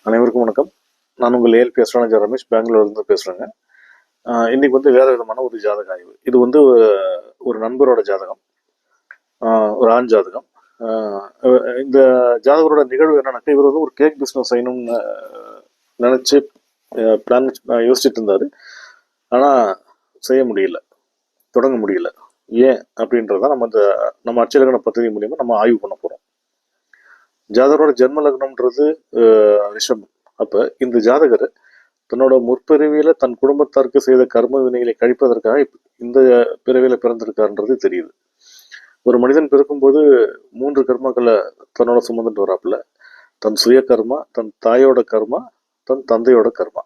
அனைவருக்கும் வணக்கம். நான் உங்கள் ஏஎல்பி அஸ்ட்ராலஜர் ரமேஷ், பெங்களூர்லேருந்து பேசுகிறேங்க. இன்னைக்கு வேறு விதமான ஒரு ஜாதக ஆய்வு. இது ஒரு நண்பரோட ஜாதகம், ஒரு ஆண் ஜாதகம். இந்த ஜாதகரோட நிகழ்வு என்னன்னாக்கா, இவர் ஒரு கேக் பிஸ்னஸ் செய்யணும்னு நினச்சி பிளான் யோசிச்சுட்டு இருந்தார். ஆனால் செய்ய முடியல, தொடங்க முடியல. ஏன் அப்படின்றத நம்ம அச்சலக்கண பദ്ധதி மூலியமாக நம்ம ஆய்வு பண்ண போகிறோம். ஜாதகரோட ஜென்ம லக்னம்ன்றது ரிஷபம். அப்போ இந்த ஜாதகர் தன்னோட முற்பிறவியில தன் குடும்பத்தாருக்கு செய்த கர்ம வினைகளை கழிப்பதற்காக இந்த பிறவியில பிறந்திருக்காருன்றது தெரியுது. ஒரு மனிதன் பிறக்கும்போது 3 கர்மாக்களை தன்னோட சுமந்துட்டு வராப்புல. தன் சுய கர்மா, தன் தாயோட கர்மா, தன் தந்தையோட கர்மா.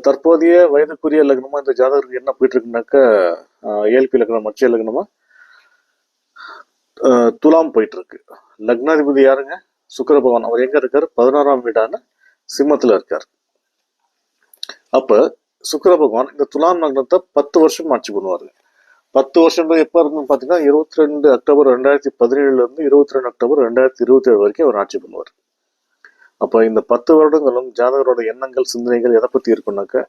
தற்போதைய வயதுக்குரிய லக்னமா இந்த ஜாதகருக்கு என்ன போயிட்டு இருக்குனாக்கா, ஏஎல்பி லக்னம், மச்ச லக்னமா துலாம் போயிட்டு இருக்கு. லக்னாதிபதி யாருங்க? சுக்கிர பகவான். அவர் எங்க இருக்காரு? 16ஆம் வீடான சிம்மத்துல இருக்கார். அப்ப சுக்கிர பகவான் இந்த துலாம் லக்னத்தை 10 வருஷம் ஆட்சி பண்ணுவாரு. 10 வருஷம் எப்ப இருந்து பாத்தீங்கன்னா 22 அக்டோபர் 2017 இருந்து 22 அக்டோபர் 2027 வரைக்கும் அவர் ஆட்சி பண்ணுவார். அப்ப இந்த 10 வருடங்களும் ஜாதகரோட எண்ணங்கள், சிந்தனைகள் எதை பத்தி இருக்குன்னாக்க,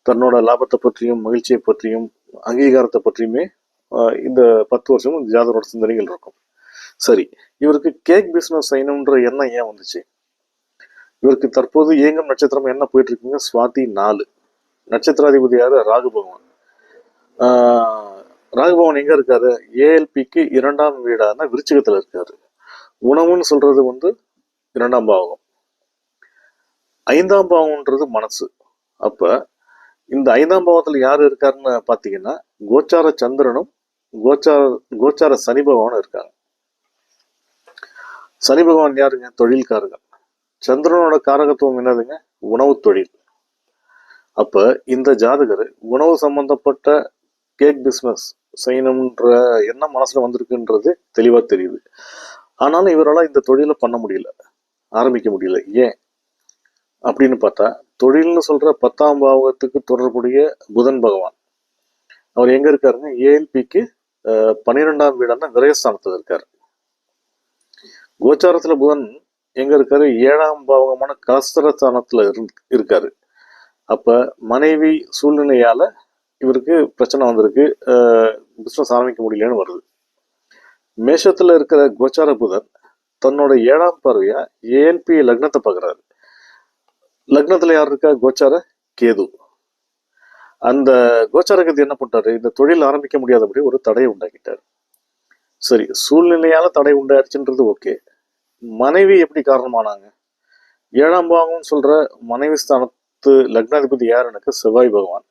தன்னோட லாபத்தை பற்றியும், மகிழ்ச்சியை பற்றியும், அங்கீகாரத்தை பற்றியுமே இந்த 10 வருஷமும் ஜாதகரோட சிந்தனைகள் இருக்கும். சரி, இவருக்கு கேக் பிசினஸ் செய்யணும்ன்ற எண்ணம் ஏன் வந்துச்சு? இவருக்கு தற்போது இயங்கும் நட்சத்திரம் என்ன போயிட்டு இருக்குங்க? சுவாதி 4. நட்சத்திராதிபதி யாரு? ராகு பகவான். ராகு பகவான் எங்க இருக்காரு? ஏஎல்பிக்கு 2ஆம் வீடான விருச்சிகத்துல இருக்காரு. உணவுன்னு சொல்றது 2ஆம் பாவகம். 5ஆம் பாவம்ன்றது மனசு. அப்ப இந்த 5ஆம் பாவத்துல யாரு இருக்காருன்னு பாத்தீங்கன்னா, கோச்சார சந்திரனும் கோச்சார சனி பகவானும் இருக்காங்க. சனி பகவான் யாருங்க? தொழில்காரர்கள். சந்திரனோட காரகத்துவம் என்னதுங்க? உணவு தொழில். அப்ப இந்த ஜாதகர் உணவு சம்பந்தப்பட்ட கேக் பிஸ்னஸ் செய்யணும்ன்ற எண்ணம் மனசுல வந்திருக்குன்றது தெளிவா தெரியுது. ஆனாலும் இவரால் இந்த தொழிலை பண்ண முடியல, ஆரம்பிக்க முடியல. ஏன் அப்படின்னு பார்த்தா, தொழில்னு சொல்ற 10ஆம் பாவகத்துக்கு தொடர்புடைய புதன் பகவான் அவர் எங்க இருக்காருங்க? ஏஎல்பிக்கு 12ஆம் வீடான விரயஸ்தானத்துல இருக்காரு. கோச்சாரத்துல புதன் எங்க இருக்காரு? 7ஆம் பாவகமான கலஸ்தரஸ்தானத்துல இருக்காரு. அப்ப மனைவி சூழ்நிலையால இவருக்கு பிரச்சனை வந்திருக்கு, பிசினஸ் ஆரம்பிக்க முடியலன்னு வருது. மேஷத்துல இருக்கிற கோச்சார புதன் தன்னோட 7ஆம் பார்வையா ஏஎல்பி லக்னத்தை பார்க்கறாரு. லக்னத்துல யார் இருக்கா? கோச்சார கேது. அந்த கோச்சார கேது என்ன பண்றாரு? இந்த தொழில் ஆரம்பிக்க முடியாதபடி ஒரு தடையை உண்டாக்கிட்டார். சரி, சூழ்நிலையால தடை உண்டாயிருச்சுன்றது ஓகே. மனைவி எப்படி காரணமானாங்க? 7ஆம் பாவம் சொல்ற மனைவி ஸ்தானத்து லக்னாதிபதி யாருன்னு செவ்வாய் பகவான்.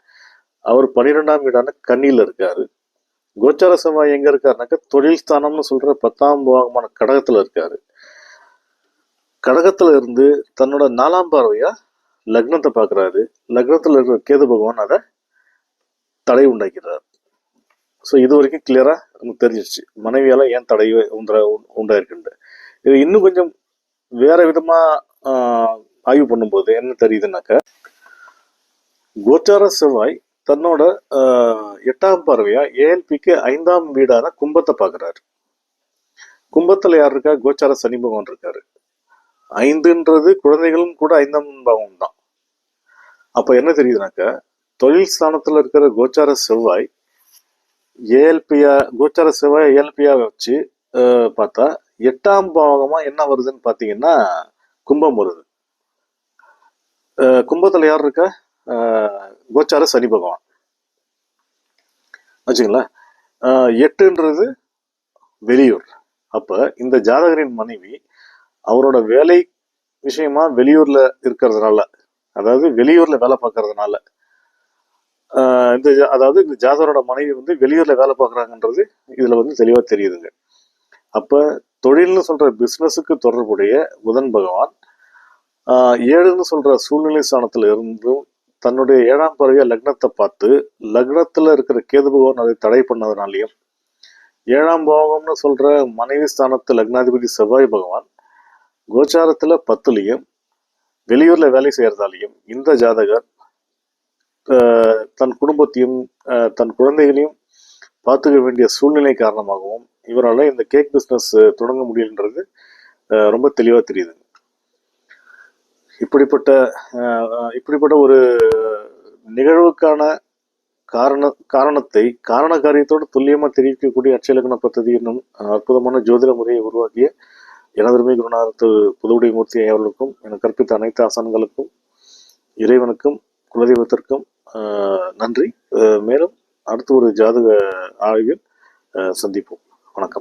அவர் 12ஆம் வீடான கன்னியில இருக்காரு. கோச்சார செவ்வாய் எங்க இருக்காருனாக்க தொழில் ஸ்தானம்னு சொல்ற 10ஆம் பாவகமான கடகத்துல இருக்காரு. கடகத்துல இருந்து தன்னோட 4ஆம் பார்வையா லக்னத்தை பாக்குறாரு. லக்னத்துல இருக்கிற கேது பகவான் அதை தடை உண்டாக்கிறார். ஸோ இது வரைக்கும் கிளியரா நமக்கு தெரிஞ்சிருச்சு மனைவியால ஏன் தடை உண்டாயிருக்குண்டு. இது இன்னும் கொஞ்சம் வேற விதமா ஆய்வு பண்ணும்போது என்ன தெரியுதுன்னாக்க, கோச்சார செவ்வாய் தன்னோட 8ஆம் பார்வையா ஏஎல்பிக்கு 5ஆம் வீடான கும்பத்தை பாக்குறாரு. கும்பத்துல யார் இருக்கா? கோச்சார சனி பகவான் இருக்காரு. 5ன்றது குழந்தைகளும் கூட 5ஆம் பாவம் தான். அப்ப என்ன தெரியுதுனாக்க, தொழில் ஸ்தானத்துல இருக்கிற கோச்சார செவ்வாய் கோச்சார செவ்வாய் ஏஎல்பியா வச்சு பார்த்தா 8ஆம் பாவகமா என்ன வருதுன்னு பாத்தீங்கன்னா கும்பம் வருது. கும்பத்துல யார் இருக்கா? கோச்சார சனி பகவான் வச்சுங்களா. 8ன்றது வெளியூர். அப்ப இந்த ஜாதகரின் மனைவி அவரோட வேலை விஷயமா வெளியூர்ல இருக்கிறதுனால, அதாவது வெளியூர்ல வேலை பார்க்கறதுனால, இந்த ஜாதகரோட மனைவி வெளியூர்ல வேலை பார்க்கறாங்கன்றது இதுல தெளிவா தெரியுதுங்க. அப்ப தொழில்னு சொல்ற பிசினஸுக்கு தொடர்புடைய புதன் பகவான் 7ன்னு சொல்ற சூழ்நிலை ஸ்தானத்துல இருந்தும் தன்னுடைய 7ஆம் பார்வையா லக்னத்தை பார்த்து, லக்னத்துல இருக்கிற கேது பகவான் அதை தடை பண்ணதுனாலையும், 7ஆம் பாவகம்னு சொல்ற மனைவி ஸ்தானத்து லக்னாதிபதி செவ்வாய் பகவான் கோச்சாரத்துல 10லயும் வெளியூர்ல வேலை செய்யறதாலையும் இந்த ஜாதகர் தன் குடும்பத்தையும் தன் குழந்தைகளையும் பார்த்துக்க வேண்டிய சூழ்நிலை காரணமாகவும் இவரால் இந்த கேக் பிஸ்னஸ் தொடங்க முடியலன்றது ரொம்ப தெளிவா தெரியுது. இப்படிப்பட்ட ஒரு நிகழ்வுக்கான காரணத்தை காரண காரியத்தோடு துல்லியமாக தெரிவிக்கக்கூடிய அட்சயலக்ன பദ്ധதி என்னும் அற்புதமான ஜோதிட முறையை உருவாக்கிய எனதருமை குருநாதர் புதுவுடை மூர்த்தி அவர்களுக்கும் எனக்கு கற்பித்த அனைத்து ஆசான்களுக்கும் இறைவனுக்கும் குலதெய்வத்திற்கும் நன்றி. மேலும் அடுத்து ஒரு ஜாதக ஆய்வில் சந்திப்போம். வணக்கம்.